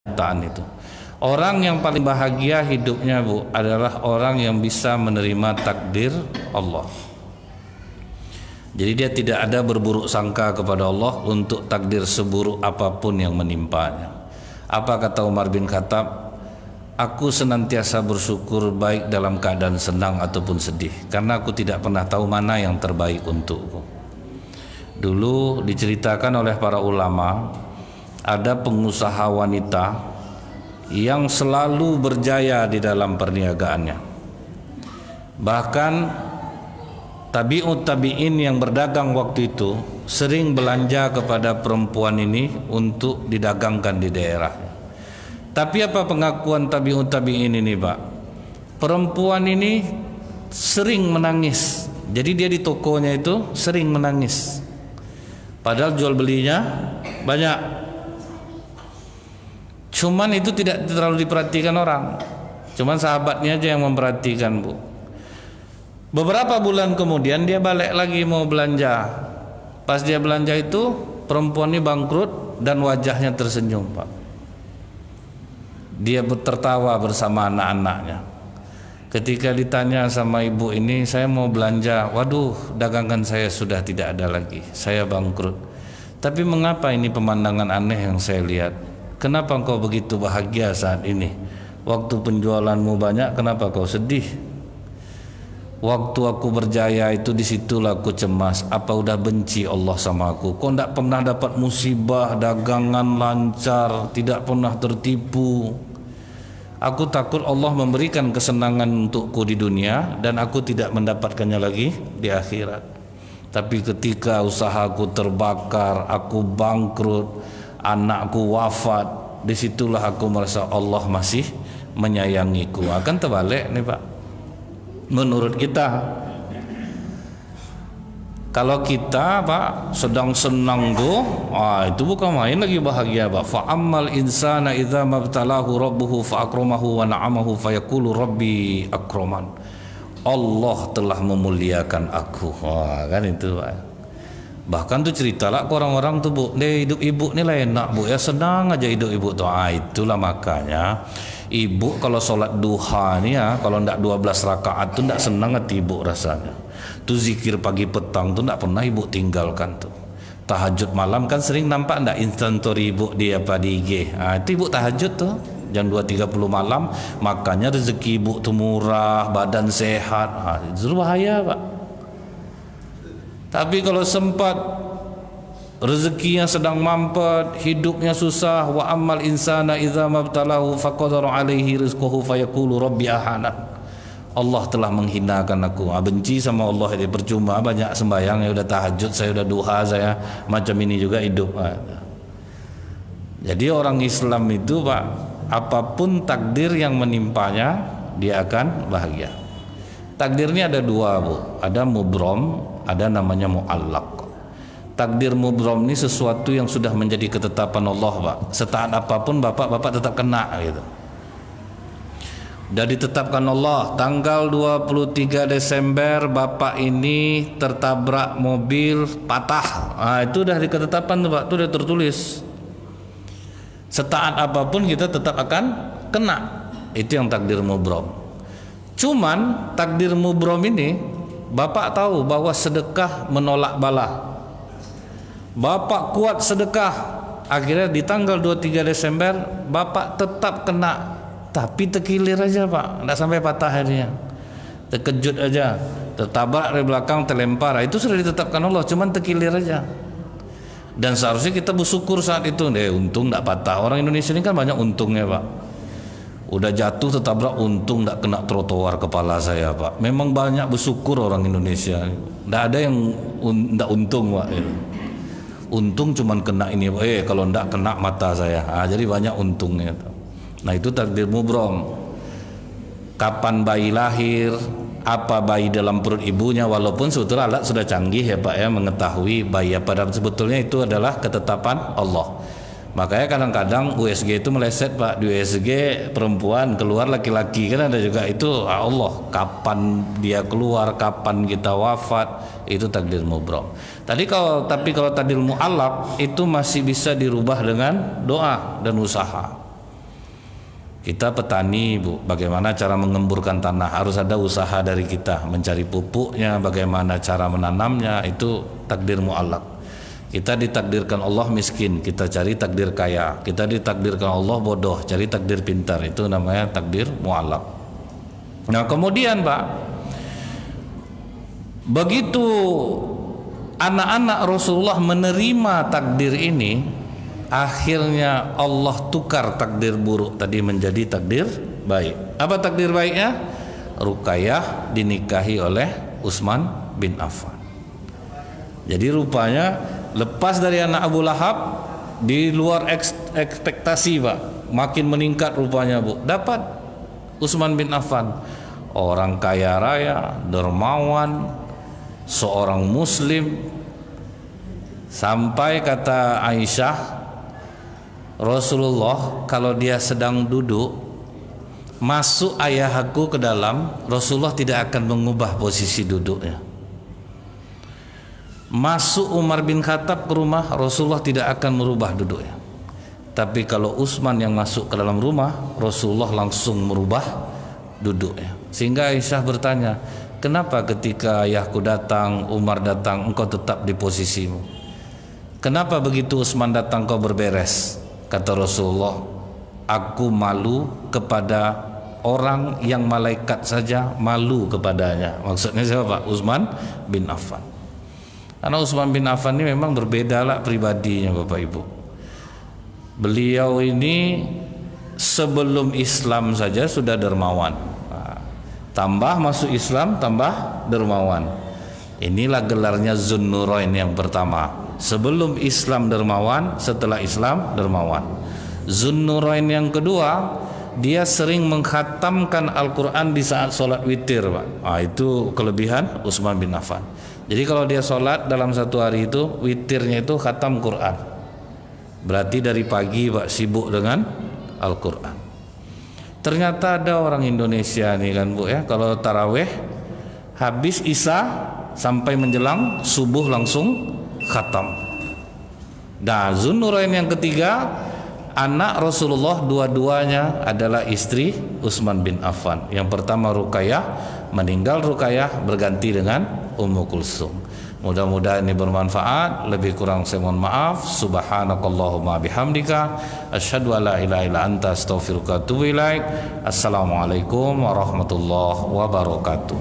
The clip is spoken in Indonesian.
kenyataan itu. Orang yang paling bahagia hidupnya, Bu, adalah orang yang bisa menerima takdir Allah. Jadi dia tidak ada berburuk sangka kepada Allah untuk takdir seburuk apapun yang menimpanya. Apa kata Umar bin Khattab? Aku senantiasa bersyukur baik dalam keadaan senang ataupun sedih, karena aku tidak pernah tahu mana yang terbaik untukku. Dulu diceritakan oleh para ulama, ada pengusaha wanita yang selalu berjaya di dalam perniagaannya. Bahkan tabi'ut tabi'in yang berdagang waktu itu sering belanja kepada perempuan ini untuk didagangkan di daerah. Tapi apa pengakuan tabi'ut tabi'in ini, Pak? Perempuan ini sering menangis. Jadi dia di tokonya itu sering menangis. Padahal jual belinya banyak. Cuman itu tidak terlalu diperhatikan orang. Cuman sahabatnya aja yang memperhatikan, Bu. Beberapa bulan kemudian dia balik lagi mau belanja. Pas dia belanja itu perempuan ini bangkrut dan wajahnya tersenyum, Pak. Dia tertawa bersama anak-anaknya. Ketika ditanya sama ibu ini, saya mau belanja, waduh dagangan saya sudah tidak ada lagi, saya bangkrut. Tapi mengapa ini pemandangan aneh yang saya lihat? Kenapa engkau begitu bahagia saat ini? Waktu penjualanmu banyak, kenapa kau sedih? Waktu aku berjaya itu, disitulah aku cemas. Apa udah benci Allah sama aku? Kau tidak pernah dapat musibah, dagangan lancar, tidak pernah tertipu. Aku takut Allah memberikan kesenangan untukku di dunia dan aku tidak mendapatkannya lagi di akhirat. Tapi ketika usahaku terbakar, aku bangkrut, anakku wafat, disitulah aku merasa Allah masih menyayangiku. Akan terbalik nih, Pak. Menurut kita, kalau kita, Pak, sedang senang tuh, itu bukan main lagi bahagia, Pak. Fa ammal insana idza mabtalahu rabbuhu fa akramahu wa na'amahu fa yaqulu rabbi akraman. Allah telah memuliakan aku. Kan itu, Pak. Bahkan tuh ceritalah ke orang-orang tuh, Bu, hidup ibu nih lah enak, Bu, ya senang aja hidup ibu tuh. Itulah makanya ibu kalau sholat duha nih ya, kalau ndak 12 rakaat tuh ndak senang hati ibu rasanya. Tuh zikir pagi petang tuh ndak pernah ibu tinggalkan tuh. Tahajud malam kan sering nampak ndak instastory ibu di apa di IG. Itu ibu tahajud tuh jam 2.30 malam, makanya rezeki ibu tuh murah, badan sehat. Itu bahaya, Pak. Tapi kalau sempat rezekinya sedang mampet, hidupnya susah, wa ammal insana idza mabtalahu faqadara alaihi rizquhu fayaqulu rabbi ahana. Allah telah menghinakan aku. Benci sama Allah ini percuma banyak sembahyang, ya udah tahajud, saya udah duha, saya macam ini juga hidup. Jadi orang Islam itu, Pak, apapun takdir yang menimpanya, dia akan bahagia. Takdirnya ada dua, Bu. Ada mubrom, ada namanya mu'allaq. Takdir mubrom ini sesuatu yang sudah menjadi ketetapan Allah, Pak. Setaat apapun bapak tetap kena gitu. Sudah ditetapkan Allah, tanggal 23 Desember bapak ini tertabrak mobil patah. Itu udah diketetapan tuh, Pak. Itu udah tertulis. Setaat apapun kita tetap akan kena. Itu yang takdir mubrom. Cuman takdir mubrom ini bapak tahu bahwa sedekah menolak bala. Bapak kuat sedekah, akhirnya di tanggal 23 Desember bapak tetap kena, tapi terkilir aja, Pak, tidak sampai patah harinya, terkejut aja, tertabrak dari belakang, terlempar. Itu sudah ditetapkan Allah, cuman terkilir aja. Dan seharusnya kita bersyukur saat itu. Untung tidak patah. Orang Indonesia ini kan banyak untungnya, Pak. Udah jatuh tertabrak, untung tidak kena trotoar kepala saya, Pak. Memang banyak bersyukur orang Indonesia. Tidak ada yang tidak untung, Pak. Untung cuman kena ini, kalau tidak kena mata saya. Jadi banyak untungnya. Nah, itu takdir mubrom. Kapan bayi lahir, apa bayi dalam perut ibunya, walaupun sebetulnya alat sudah canggih ya, Pak, ya, mengetahui bayi apa, dan sebetulnya itu adalah ketetapan Allah. Makanya kadang-kadang USG itu meleset, Pak. Di USG perempuan keluar laki-laki, kan ada juga itu Allah. Kapan dia keluar, kapan kita wafat, itu takdir mubrom. Tapi kalau takdir mu'allaq itu masih bisa dirubah dengan doa dan usaha. Kita petani, Bu, bagaimana cara mengemburkan tanah? Harus ada usaha dari kita, mencari pupuknya, bagaimana cara menanamnya, itu takdir mu'allaq. Kita ditakdirkan Allah miskin, kita cari takdir kaya. Kita ditakdirkan Allah bodoh, cari takdir pintar, itu namanya takdir mu'allaq. Nah, kemudian, Pak, begitu anak-anak Rasulullah menerima takdir ini, akhirnya Allah tukar takdir buruk tadi menjadi takdir baik. Apa takdir baiknya? Ruqayyah dinikahi oleh Utsman bin Affan. Jadi rupanya lepas dari anak Abu Lahab, di luar ekspektasi, Pak, makin meningkat rupanya, Bu. Dapat Utsman bin Affan, orang kaya raya, dermawan, seorang muslim, sampai kata Aisyah, Rasulullah kalau dia sedang duduk, masuk ayahku ke dalam, Rasulullah tidak akan mengubah posisi duduknya. Masuk Umar bin Khattab ke rumah, Rasulullah tidak akan merubah duduknya. Tapi kalau Utsman yang masuk ke dalam rumah, Rasulullah langsung merubah duduknya. Sehingga Aisyah bertanya, kenapa ketika ayahku datang, Umar datang, engkau tetap di posisimu? Kenapa begitu Utsman datang kau berberes? Kata Rasulullah, aku malu kepada orang yang malaikat saja malu kepadanya. Maksudnya siapa, Pak? Utsman bin Affan. Karena Utsman bin Affan ini memang berbeda lah pribadinya, Bapak Ibu. Beliau ini sebelum Islam saja sudah dermawan. Tambah masuk Islam, tambah dermawan. Inilah gelarnya Zunnurain yang pertama. Sebelum Islam dermawan, setelah Islam dermawan. Zunnurain yang kedua, dia sering mengkhatamkan Al-Quran di saat sholat witir, Pak. Itu kelebihan Utsman bin Affan. Jadi kalau dia sholat dalam satu hari itu, witirnya itu khatam Quran. Berarti dari pagi, Pak, sibuk dengan Al-Quran. Ternyata ada orang Indonesia nih kan, Bu, ya, kalau taraweh habis Isya sampai menjelang subuh langsung khatam. Nah, Zunnurain yang ketiga, anak Rasulullah dua-duanya adalah istri Utsman bin Affan. Yang pertama Ruqayyah, meninggal Ruqayyah berganti dengan Ummu Kulsum. Mudah-mudahan ini bermanfaat. Lebih kurang saya mohon maaf. Subhanakallahumma bihamdika asyhadu an la ilaha illa anta astaghfiruka wa atubu ilaik. Assalamualaikum warahmatullahi wabarakatuh.